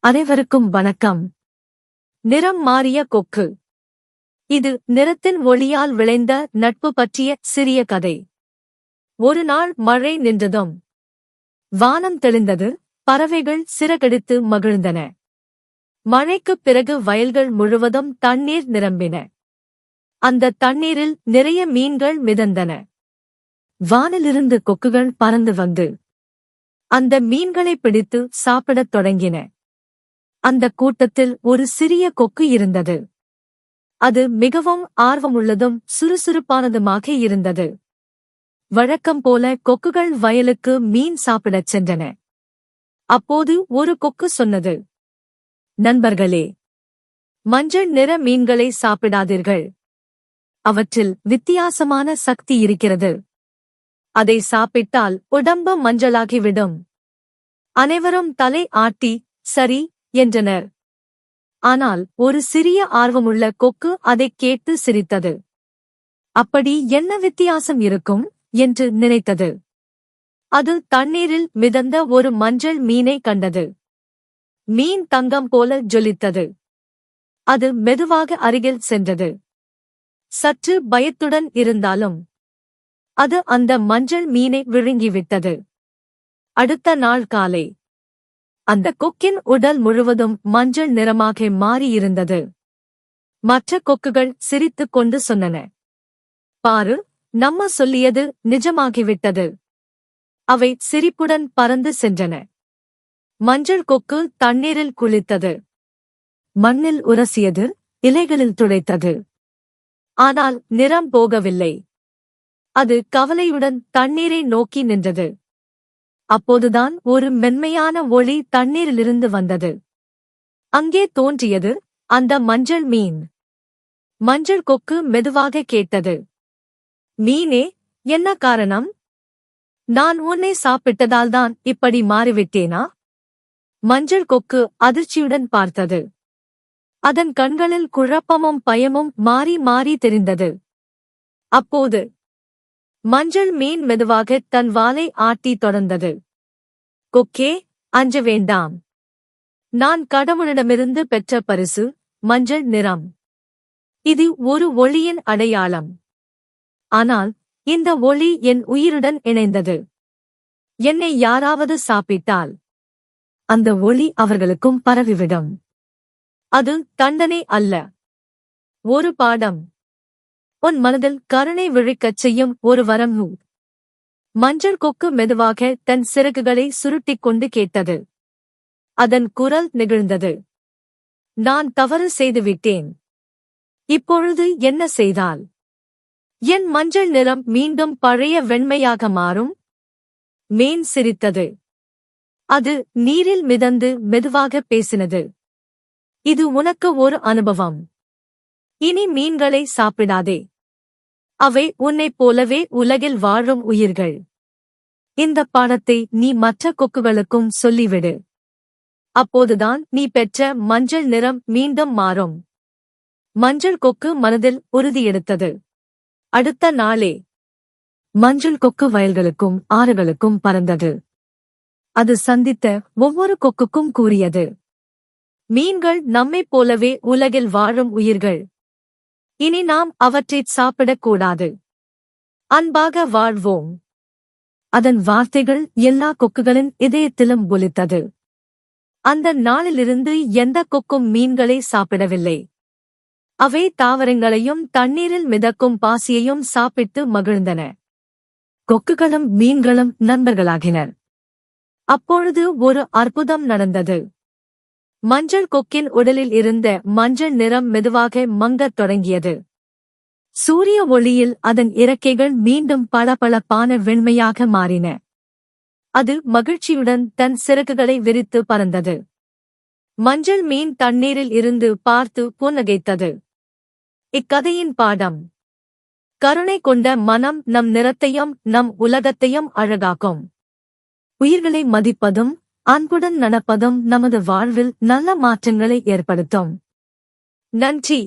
அனைவருக்கும் வணக்கம். நிறம் மாறிய கொக்கு. இது நிறத்தின் ஒளியால் விளைந்த நட்பு பற்றிய சிறிய கதை. ஒரு நாள் மழை நின்றதும் வானம் தெளிந்தது. பறவைகள் சிறகடித்து மகிழ்ந்தன. மழைக்குப் பிறகு வயல்கள் முழுவதும் தண்ணீர் நிரம்பின. அந்த தண்ணீரில் நிறைய மீன்கள் மிதந்தன. வானிலிருந்து கொக்குகள் பறந்து வந்து அந்த மீன்களை பிடித்து சாப்பிடத் தொடங்கின. அந்த கூட்டத்தில் ஒரு சிறிய கொக்கு இருந்தது. அது மிகவும் ஆர்வமுள்ளதும் சுறுசுறுப்பானதுமாக இருந்தது. வழக்கம் போல கொக்குகள் வயலுக்கு மீன் சாப்பிடச் சென்றன. அப்போது ஒரு கொக்கு சொன்னது, நண்பர்களே, மஞ்சள் நிற மீன்களை சாப்பிடாதீர்கள். அவற்றில் வித்தியாசமான சக்தி இருக்கிறது. அதை சாப்பிட்டால் உடம்பு மஞ்சளாகிவிடும். அனைவரும் தலை ஆட்டி சரி என்றனர். ஆனால் ஒரு சிறிய ஆர்வமுள்ள கொக்கு அதைக் கேட்டு சிரித்தது. அப்படி என்ன வித்தியாசம் இருக்கும் என்று நினைத்தது. அது தண்ணீரில் மிதந்த ஒரு மஞ்சள் மீனை கண்டது. மீன் தங்கம் போல ஜொலித்தது. அது மெதுவாக அருகில் சென்றது. சற்று பயத்துடன் இருந்தாலும் அது அந்த மஞ்சள் மீனை விழுங்கிவிட்டது. அடுத்த நாள் காலை அந்த கொக்கின் உடல் முழுவதும் மஞ்சள் நிறமாக மாறியிருந்தது. மற்ற கொக்குகள் சிரித்துக் கொண்டு சொன்னன, பாரு, நம்ம சொல்லியது நிஜமாகிவிட்டது. அவை சிரிப்புடன் பறந்து சென்றன. மஞ்சள் கொக்கு தண்ணீரில் குளித்தது. மண்ணில் உரசியது, இலைகளில் துடைத்தது. ஆனால் நிறம் போகவில்லை. அது கவலையுடன் தண்ணீரை நோக்கி நின்றது. அப்போதுதான் ஒரு மென்மையான ஒளி தண்ணீரிலிருந்து வந்தது. அங்கே தோன்றியது அந்த மஞ்சள் மீன். மஞ்சள் கொக்கு மெதுவாக கேட்டது, மீனே, என்ன காரணம்? நான் உன்னை சாப்பிட்டதால்தான் இப்படி மாறிவிட்டேனா? மஞ்சள் கொக்கு அதிர்ச்சியுடன் பார்த்தது. அதன் கண்களில் குழப்பமும் பயமும் மாறி மாறி தெரிந்தது. அப்போது மஞ்சள் மீன் மெதுவாக தன் வாலை ஆட்டி தொடர்ந்தது. கொக்கே, அஞ்ச வேண்டாம். நான் கடவுளிடமிருந்து பெற்ற பரிசு மஞ்சள் நிறம். இது ஒரு ஒளியின் அடையாளம். ஆனால் இந்த ஒளி என் உயிருடன் இணைந்தது. என்னை யாராவது சாப்பிட்டால் அந்த ஒளி அவர்களுக்கும் பரவிவிடும். அது தண்டனை அல்ல, ஒரு பாடம். உன் மனதில் கருணை விழிக்கச் செய்யும் ஒரு வரம். மஞ்சள் கொக்கு மெதுவாக தன் சிறகுகளை சுருட்டிக் கொண்டு கேட்டது. அதன் குரல் நெகிழ்ந்தது. நான் தவறு செய்துவிட்டேன். இப்பொழுது என்ன செய்தால் என் மஞ்சள் நிறம் மீண்டும் பழைய வெண்மையாக மாறும்? மீன் சிரித்தது. அது நீரில் மிதந்து மெதுவாக பேசினது. இது உனக்கு ஒரு அனுபவம். இனி மீன்களை சாப்பிடாதே. அவை உன்னைப் போலவே உலகில் வாழும் உயிர்கள். இந்த பாடத்தை நீ மற்ற கொக்குகளுக்கும் சொல்லிவிடு. அப்போதுதான் நீ பெற்ற மஞ்சள் நிறம் மீண்டும் மாறும். மஞ்சள் கொக்கு மனதில் உறுதியெடுத்தது. அடுத்த நாளே மஞ்சள் கொக்கு வயல்களுக்கும் ஆறுகளுக்கும் பறந்தது. அது சந்தித்த ஒவ்வொரு கொக்குக்கும் கூறியது, மீன்கள் நம்மைப் போலவே உலகில் வாழும் உயிர்கள். இனி நாம் அவற்றைச் சாப்பிடக்கூடாது. அன்பாக வாழ்வோம். அதன் வார்த்தைகள் எல்லா கொக்குகளின் இதயத்திலும் ஒலித்தது. அந்த நாளிலிருந்து எந்த கொக்கும் மீன்களை சாப்பிடவில்லை. அவை தாவரங்களையும் தண்ணீரில் மிதக்கும் பாசியையும் சாப்பிட்டு மகிழ்ந்தன. கொக்குகளும் மீன்களும் நண்பர்களாகினர். அப்பொழுது ஒரு அற்புதம் நடந்தது. மஞ்சள் கொக்கின் உடலில் இருந்த மஞ்சள் நிறம் மெதுவாக மங்கத் தொடங்கியது. சூரிய ஒளியில் அதன் இறக்கைகள் மீண்டும் பளபளப்பான வெண்மையாக மாறின. அது மகிழ்ச்சியுடன் தன் சிறகுகளை விரித்து பறந்தது. மஞ்சள் மீன் தண்ணீரில் இருந்து பார்த்து புன்னகைத்தது. இக்கதையின் பாடம்: கருணை கொண்ட மனம் நம் நிறத்தையும் நம் உலகத்தையும் அழகாக்கும். உயிர்களை மதிப்பதும் அன்புடன் நடப்பதும் நமது வாழ்வில் நல்ல மாற்றங்களை ஏற்படுத்தும். நன்றி.